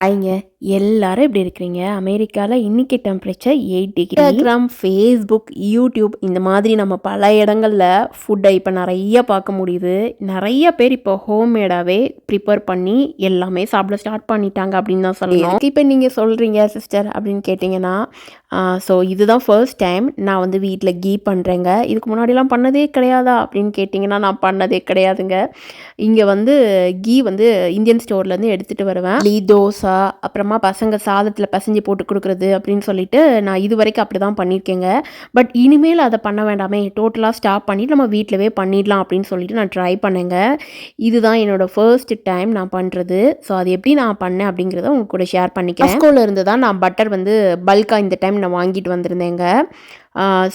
ஹாய்ங்க, எல்லாரும் எப்படி இருக்கிறீங்க? அமெரிக்காவில் இன்றைக்கி temperature 8 degree. Instagram, Facebook, YouTube இந்த மாதிரி நம்ம பல இடங்களில் ஃபுட்டை இப்போ நிறைய பார்க்க முடியுது. நிறைய பேர் இப்போ ஹோம்மேடாகவே ப்ரிப்பேர் பண்ணி எல்லாமே சாப்பிட ஸ்டார்ட் பண்ணிட்டாங்க அப்படின்னு தான் சொல்லணும். இப்போ நீங்கள் சொல்கிறீங்க சிஸ்டர் அப்படின்னு கேட்டிங்கன்னா, ஸோ இதுதான் ஃபர்ஸ்ட் டைம் நான் வந்து வீட்டில் கீ பண்ணுறேங்க. இதுக்கு முன்னாடிலாம் பண்ணதே கிடையாதா அப்படின்னு கேட்டிங்கன்னா, நான் பண்ணதே கிடையாதுங்க. இங்கே வந்து கீ வந்து இந்தியன் ஸ்டோர்லேருந்து எடுத்துகிட்டு வருவேன். தோசை, அப்புறமா பசங்க சாதத்தில் பிசைஞ்சு போட்டு கொடுக்குறது அப்படின்னு சொல்லிட்டு நான் இது வரைக்கும் அப்படி தான் பண்ணியிருக்கேங்க. பட் இனிமேல் அதை பண்ண வேண்டாமே, டோட்டலாக ஸ்டாப் பண்ணி நம்ம வீட்டிலவே பண்ணிடலாம் அப்படின்னு சொல்லிட்டு நான் ட்ரை பண்ணேங்க. இதுதான் என்னோடய ஃபர்ஸ்ட் டைம் நான் பண்ணுறது. ஸோ அது எப்படி நான் பண்ணேன் அப்படிங்கிறத உங்க கூட ஷேர் பண்ணிக்கிறேன். ஸ்கூலில் இருந்து தான் நான் பட்டர் வந்து பல்காக இந்த டைம் நான் வாங்கிட்டு வந்திருந்தேங்க.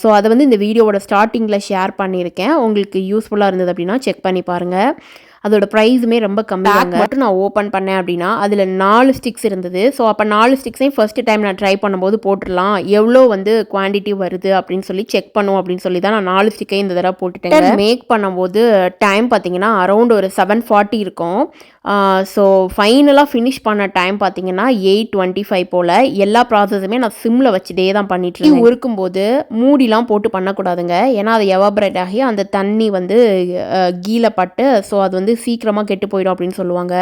ஸோ அதை வந்து இந்த வீடியோவோட ஸ்டார்டிங்கில் ஷேர் பண்ணியிருக்கேன். உங்களுக்கு யூஸ்ஃபுல்லாக இருந்தது அப்படின்னா செக் பண்ணி பாருங்கள். அதோட ப்ரைஸுமே ரொம்ப கம்மியாக மட்டும் நான் ஓப்பன் பண்ணேன் அப்படின்னா அதில் 4 ஸ்டிக்ஸ் இருந்தது. ஸோ அப்போ 4 ஸ்டிக்ஸையும் ஃபஸ்ட்டு டைம் நான் ட்ரை பண்ணும்போது போட்டுடலாம், எவ்வளோ வந்து குவான்டிட்டி வருது அப்படின்னு சொல்லி செக் பண்ணும் அப்படின்னு சொல்லி தான் நான் 4 ஸ்டிக்கையும் இந்த தடவை போட்டுட்டேன். மேக் பண்ணும்போது டைம் பார்த்தீங்கன்னா அரௌண்ட் ஒரு 7:40 இருக்கும். ஸோ ஃபைனலாக ஃபினிஷ் பண்ண டைம் பார்த்தீங்கன்னா 8:25 போல். எல்லா ப்ராசஸுமே நான் சிம்மில் வச்சுட்டே தான் பண்ணிட்டுருக்கேன். இருக்கும்போது மூடிலாம் போட்டு பண்ணக்கூடாதுங்க, ஏன்னா அது எவாபரேட் ஆகி அந்த தண்ணி வந்து கீழே பட்டு ஸோ அது வந்து சீக்கிரமாக கெட்டு போயிடும் அப்படின்னு சொல்லுவாங்க.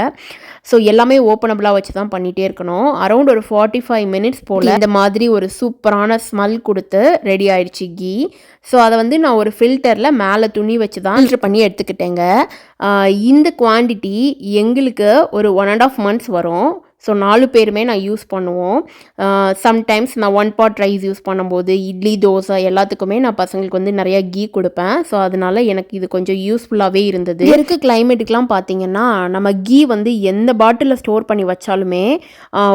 ஸோ எல்லாமே ஓப்பனபிளாக வச்சு தான் பண்ணிகிட்டே இருக்கணும். அரௌண்ட் ஒரு 45 மினிட்ஸ் போல் இந்த மாதிரி ஒரு சூப்பரான ஸ்மெல் கொடுத்து ரெடி ஆயிடுச்சு கீ. ஸோ அதை வந்து நான் ஒரு ஃபில்டரில் மேலே துணி வச்சு தான் ஃபில்டர் பண்ணி எடுத்துக்கிட்டேங்க. இந்த குவான்டிட்டி எங்களுக்கு ஒரு 1.5 months வரும். ஸோ 4 பேருமே நான் யூஸ் பண்ணுவோம். சம்டைம்ஸ் நான் 1 pot ரைஸ் யூஸ் பண்ணும்போது இட்லி, தோசை எல்லாத்துக்குமே நான் பசங்களுக்கு வந்து நிறையா கீ கொடுப்பேன். ஸோ அதனால எனக்கு இது கொஞ்சம் யூஸ்ஃபுல்லாகவே இருந்தது. இருக்க கிளைமேட்டுக்கெலாம் பார்த்தீங்கன்னா நம்ம கீ வந்து எந்த பாட்டிலில் ஸ்டோர் பண்ணி வச்சாலுமே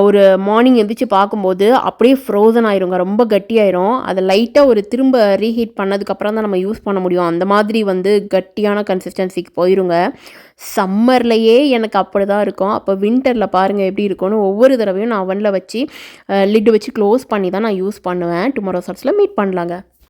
ஒரு மார்னிங் எழுந்திரிச்சு பார்க்கும்போது அப்படியே ஃப்ரோசன் ஆயிருங்க, ரொம்ப கட்டியாயிரும். அதை லைட்டாக ஒரு திரும்ப ரீஹீட் பண்ணதுக்கப்புறம் தான் நம்ம யூஸ் பண்ண முடியும். அந்த மாதிரி வந்து கட்டியான கன்சிஸ்டன்சிக்கு போயிருங்க. சம்மர்லையே எனக்கு அப்படி தான் இருக்கும். அப்போ வின்டரில் பாருங்கள் எப்படி இருக்கும்னு. ஒவ்வொரு தடவையும் நான் அவனில் வச்சு லிட்டு வச்சு க்ளோஸ் பண்ணி தான் நான் யூஸ் பண்ணுவேன். டுமாரோ ஷார்ட்ஸில் மீட் பண்ணலாங்க.